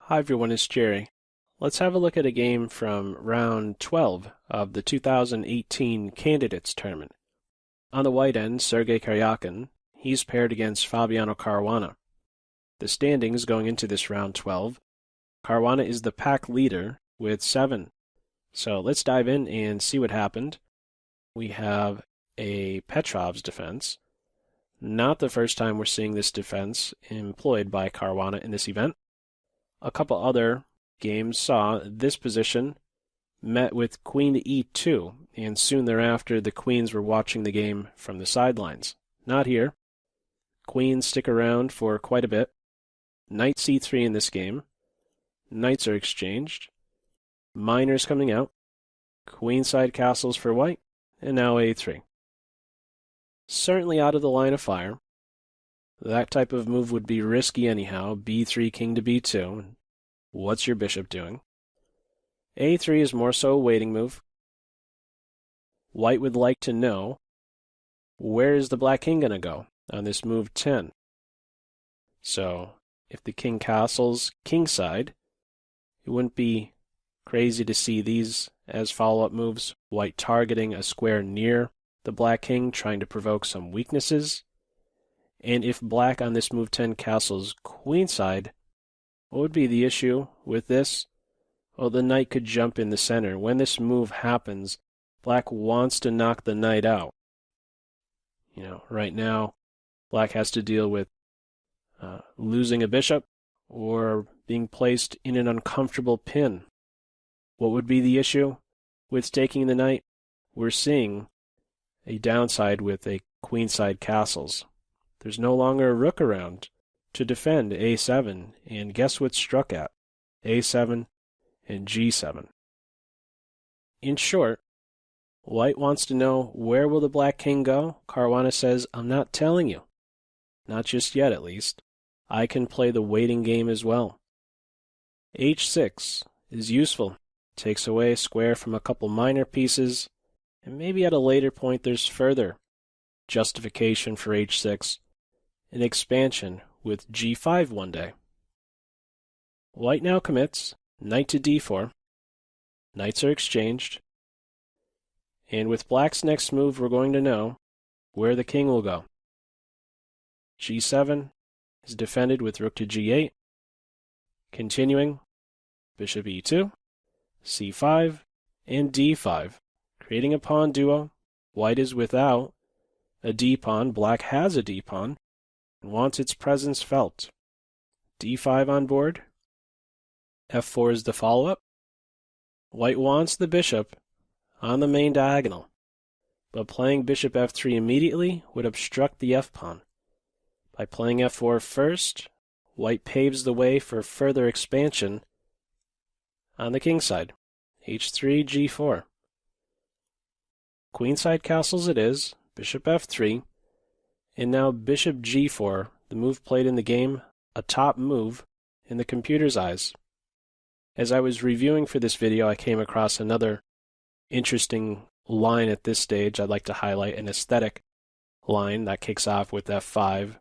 Hi everyone, it's Jerry. Let's have a look at a game from round 12 of the 2018 Candidates Tournament. On the white end, Sergey Karjakin. He's paired against Fabiano Caruana. The standings going into this round 12, Caruana is the pack leader with 7. So let's dive in and see what happened. We have a Petroff Defense. Not the first time we're seeing this defense employed by Caruana in this event. A couple other games saw this position met with queen to e2, and soon thereafter the queens were watching the game from the sidelines. Not here. Queens stick around for quite a bit. Knight c3 in this game. Knights are exchanged. Minors coming out. Queenside castles for white, and now a3. Certainly out of the line of fire. That type of move would be risky anyhow. b3, king to b2. What's your bishop doing? a3 is more so a waiting move. White would like to know, where is the black king going to go on this move 10? So, if the king castles kingside, it wouldn't be crazy to see these as follow-up moves. White targeting a square near the black king, trying to provoke some weaknesses. And if black on this move 10 castles queenside, what would be the issue with this? Well, the knight could jump in the center. When this move happens, black wants to knock the knight out. Right now, black has to deal with losing a bishop or being placed in an uncomfortable pin. What would be the issue with taking the knight? We're seeing a downside with a queenside castles. There's no longer a rook around to defend a7, and guess what's struck at? a7 and g7. In short, white wants to know, where will the black king go? Caruana says, I'm not telling you. Not just yet, at least. I can play the waiting game as well. h6 is useful. Takes away a square from a couple minor pieces, and maybe at a later point there's further justification for h6. An expansion with g5 one day. White now commits, knight to d4. Knights are exchanged. And with black's next move, we're going to know where the king will go. g7 is defended with rook to g8. Continuing, bishop e2, c5, and d5, creating a pawn duo. White is without a d-pawn. Black has a d-pawn and wants its presence felt. d5 on board. f4 is the follow-up. White wants the bishop on the main diagonal, but playing bishop f3 immediately would obstruct the f-pawn. By playing f4 first, white paves the way for further expansion on the king side. h3, g4. Queenside castles it is, bishop f3, and now bishop g4, the move played in the game, a top move in the computer's eyes. As I was reviewing for this video, I came across another interesting line at this stage. I'd like to highlight an aesthetic line that kicks off with f5.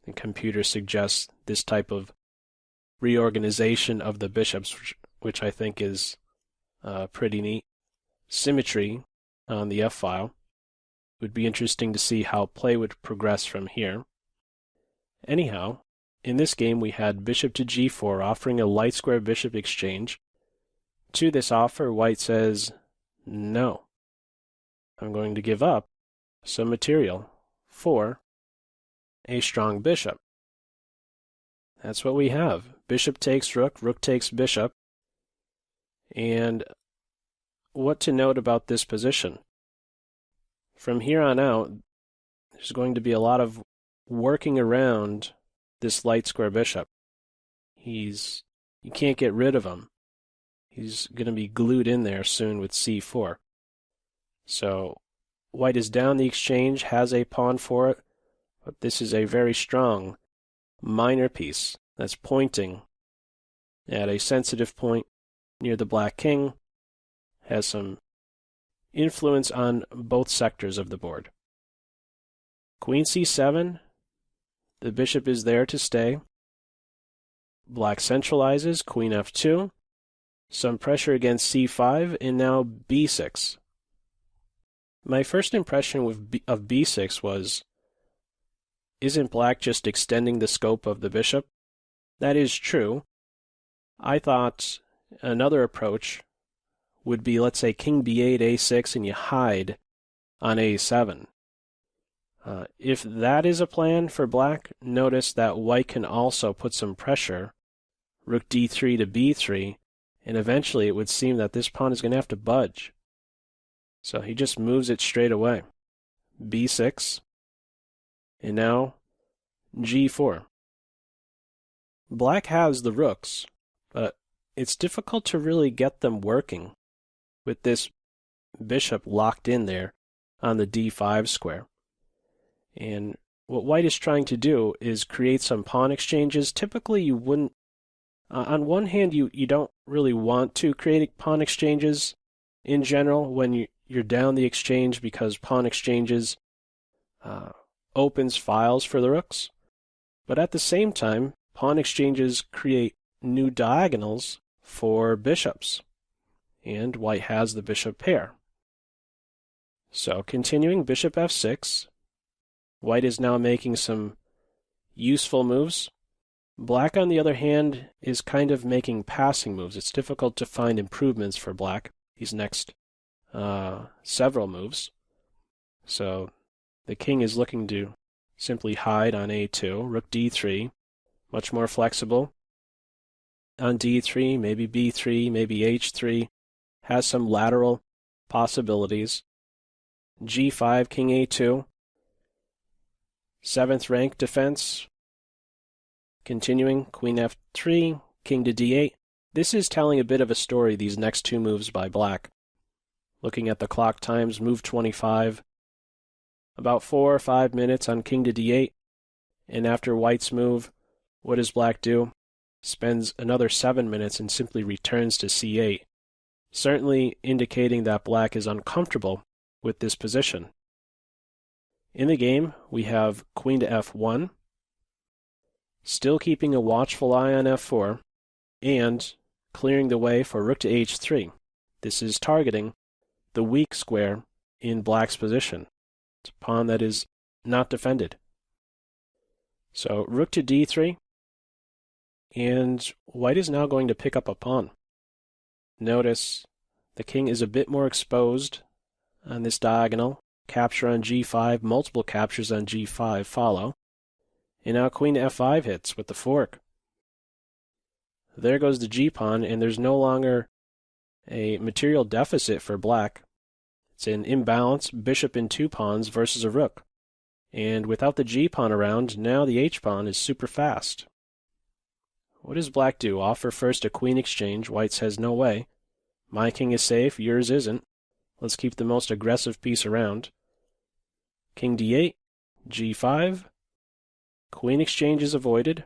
The computer suggests this type of reorganization of the bishops, which I think is pretty neat. Symmetry on the f-file. It would be interesting to see how play would progress from here. Anyhow, in this game we had bishop to g4 offering a light square bishop exchange. To this offer, white says, no. I'm going to give up some material for a strong bishop. That's what we have. Bishop takes rook, rook takes bishop. And what to note about this position? From here on out, there's going to be a lot of working around this light square bishop. You can't get rid of him. He's going to be glued in there soon with c4. So white is down the exchange, has a pawn for it, but this is a very strong minor piece that's pointing at a sensitive point near the black king, has some influence on both sectors of the board. Queen c7, the bishop is there to stay. Black centralizes, queen f2, some pressure against c5, and now b6. My first impression of b6 was, isn't black just extending the scope of the bishop? That is true. I thought another approach would be, let's say, king b8, a6, and you hide on a7. If that is a plan for black, notice that white can also put some pressure, rook d3 to b3, and eventually it would seem that this pawn is going to have to budge. So he just moves it straight away. b6, and now g4. Black has the rooks, but it's difficult to really get them working with this bishop locked in there on the d5 square. And what white is trying to do is create some pawn exchanges. Typically you wouldn't, on one hand you don't really want to create pawn exchanges in general when you're down the exchange, because pawn exchanges opens files for the rooks. But at the same time, pawn exchanges create new diagonals for bishops. And white has the bishop pair. So continuing, bishop f6. White is now making some useful moves. Black, on the other hand, is kind of making passing moves. It's difficult to find improvements for black these next several moves. So the king is looking to simply hide on a2, rook d3, much more flexible. On d3, maybe b3, maybe h3, has some lateral possibilities. g5, king a2. 7th rank defense. Continuing, queen f3, king to d8. This is telling a bit of a story, these next two moves by black. Looking at the clock times, move 25. About 4 or 5 minutes on king to d8. And after white's move, what does black do? Spends another 7 minutes and simply returns to c8. Certainly indicating that black is uncomfortable with this position. In the game, we have queen to f1, still keeping a watchful eye on f4, and clearing the way for rook to h3. This is targeting the weak square in black's position. It's a pawn that is not defended. So rook to d3, and white is now going to pick up a pawn. Notice the king is a bit more exposed on this diagonal. Capture on g5, multiple captures on g5 follow. And now queen to f5 hits with the fork. There goes the g-pawn, and there's no longer a material deficit for black. It's an imbalance, bishop in 2 pawns versus a rook. And without the g-pawn around, now the h-pawn is super fast. What does black do? Offer first a queen exchange. White says, no way. My king is safe, yours isn't. Let's keep the most aggressive piece around. King d8, g5. Queen exchange is avoided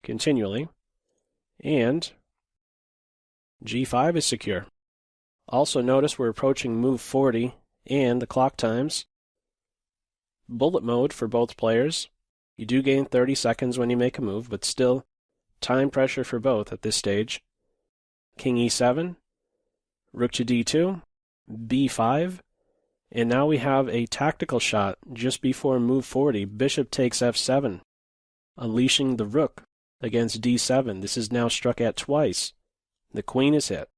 continually. And g5 is secure. Also notice we're approaching move 40 and the clock times. Bullet mode for both players. You do gain 30 seconds when you make a move, but still time pressure for both at this stage. King e7, rook to d2, b5, and now we have a tactical shot just before move 40. Bishop takes f7, unleashing the rook against d7. This is now struck at twice. The queen is hit.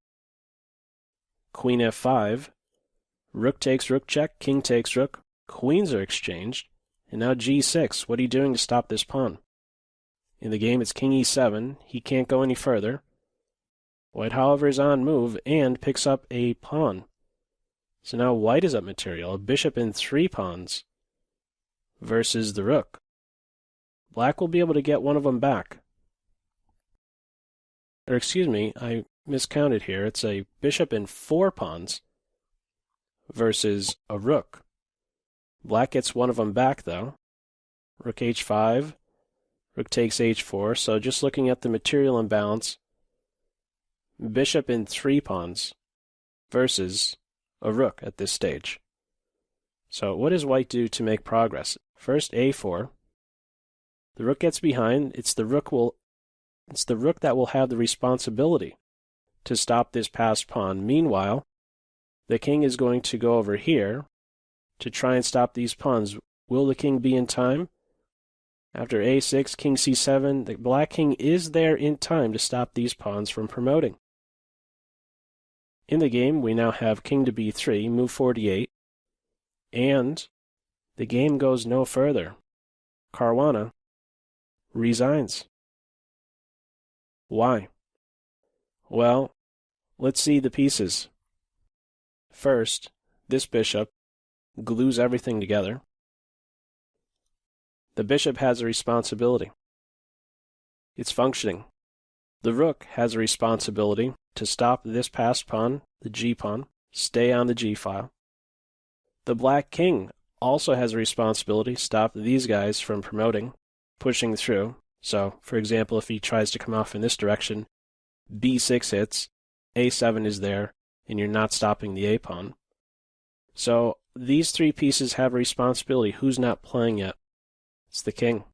Queen f5, rook takes rook check, king takes rook, queens are exchanged, and now g6. What are you doing to stop this pawn? In the game, it's king e7. He can't go any further. White, however, is on move and picks up a pawn. So now white is up material, a bishop in 3 pawns versus the rook. Black will be able to get one of them back. Or excuse me, I miscounted here. It's a bishop in 4 pawns versus a rook. Black gets one of them back, though. Rook h5, rook takes h4. So just looking at the material imbalance, bishop in 3 pawns versus a rook at this stage. So what does white do to make progress? First a4. The rook gets behind. It's the rook will it's the rook that will have the responsibility to stop this passed pawn. Meanwhile, the king is going to go over here to try and stop these pawns. Will the king be in time? After a6, king c7, the black king is there in time to stop these pawns from promoting. In the game, we now have king to b3, move 48, and the game goes no further. Caruana resigns. Why? Well, let's see the pieces. First, this bishop glues everything together. The bishop has a responsibility. It's functioning. The rook has a responsibility to stop this passed pawn, the g-pawn, stay on the g-file. The black king also has a responsibility to stop these guys from promoting, pushing through. So, for example, if he tries to come off in this direction, b6 hits, a7 is there, and you're not stopping the a-pawn. So, these three pieces have a responsibility. Who's not playing yet? It's the king.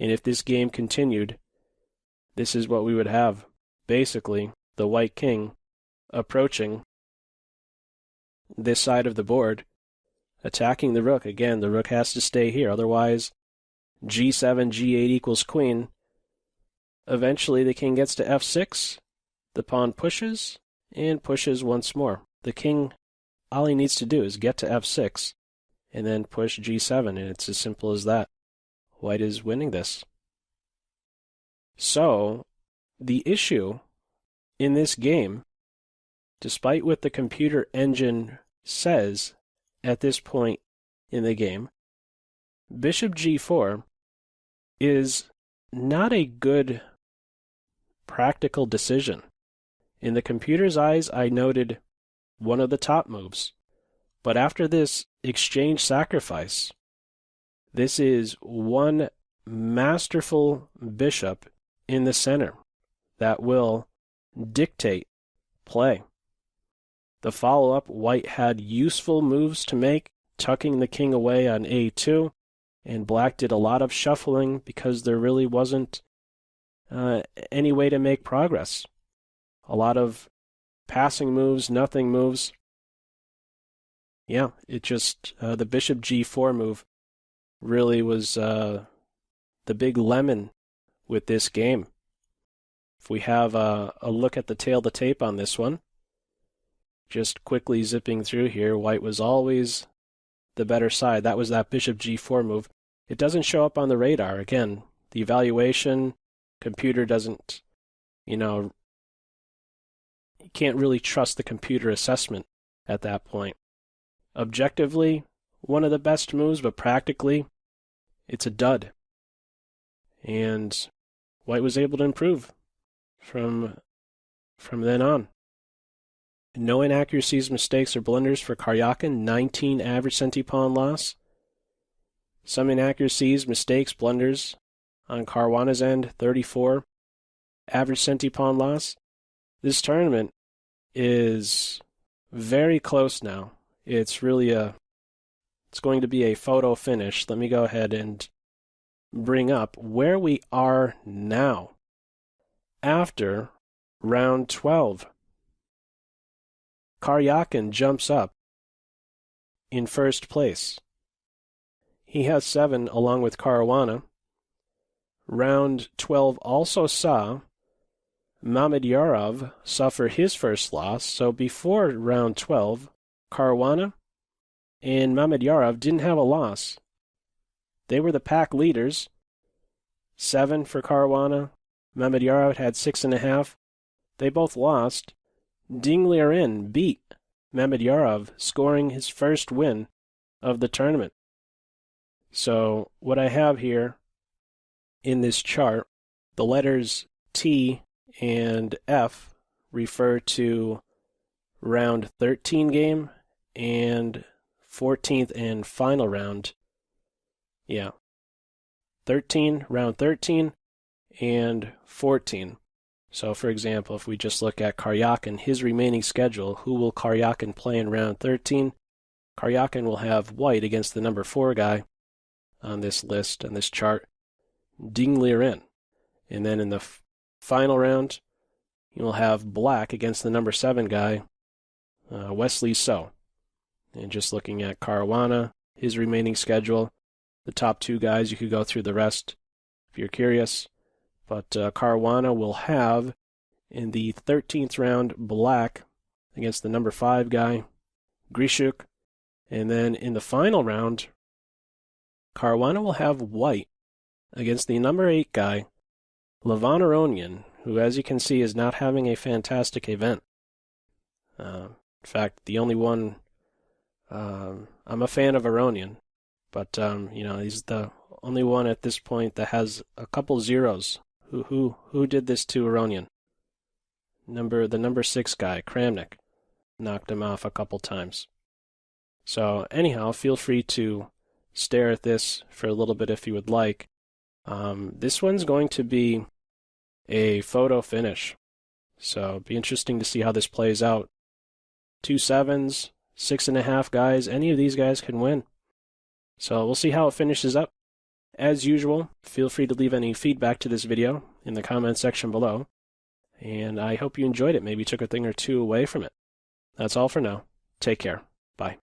And if this game continued, this is what we would have. Basically, the white king approaching this side of the board, attacking the rook. Again, the rook has to stay here. Otherwise, g7, g8 equals queen. Eventually, the king gets to f6. The pawn pushes and pushes once more. The king, all he needs to do is get to f6 and then push g7, and it's as simple as that. White is winning this. So, the issue in this game, despite what the computer engine says at this point in the game, bishop g4 is not a good practical decision. In the computer's eyes, I noted one of the top moves. But after this exchange sacrifice, this is one masterful bishop in the center that will dictate play. The follow-up, white had useful moves to make, tucking the king away on a2, and black did a lot of shuffling because there really wasn't any way to make progress. A lot of passing moves, nothing moves. Yeah, it just, the bishop g4 move really was the big lemon with this game. If we have a look at the tail of the tape on this one, just quickly zipping through here, white was always the better side. That was that bishop g4 move. It doesn't show up on the radar. Again, the evaluation, computer doesn't, you can't really trust the computer assessment at that point. Objectively, one of the best moves, but practically, it's a dud. And white was able to improve from then on. No inaccuracies, mistakes, or blunders for Karjakin, 19 average centi-pawn loss. Some inaccuracies, mistakes, blunders on Caruana's end, 34 average centi-pawn loss. This tournament is very close now. It's really it's going to be a photo finish. Let me go ahead and bring up where we are now after round 12. Karjakin jumps up in first place. He has 7 along with Caruana. Round 12 also saw Mamedyarov suffer his first loss, so before round 12, Caruana and Mamedyarov didn't have a loss. They were the pack leaders. 7 for Caruana. Mamedyarov had 6.5. They both lost. Liren beat Mamedyarov, scoring his first win of the tournament. So what I have here in this chart, the letters T and F refer to round 13 game and 14th and final round. Yeah. 13, round 13, and 14. So, for example, if we just look at Karjakin, his remaining schedule, who will Karjakin play in round 13? Karjakin will have white against the number 4 guy on this list, on this chart, Liren. And then in the Final round, you'll have black against the number 7 guy, Wesley So. And just looking at Caruana, his remaining schedule, the top 2 guys, you could go through the rest if you're curious. But Caruana will have, in the 13th round, black against the number 5 guy, Grischuk. And then in the final round, Caruana will have white against the number 8 guy, Levon Aronian, who, as you can see, is not having a fantastic event. In fact, the only one, I'm a fan of Aronian, but he's the only one at this point that has a couple zeros. Who did this to Aronian? The number 6 guy, Kramnik, knocked him off a couple times. So anyhow, feel free to stare at this for a little bit if you would like. This one's going to be a photo finish, so it'll be interesting to see how this plays out. 2 7s, 6.5 guys, any of these guys can win. So we'll see how it finishes up. As usual, feel free to leave any feedback to this video in the comment section below, and I hope you enjoyed it, maybe took a thing or two away from it. That's all for now. Take care. Bye.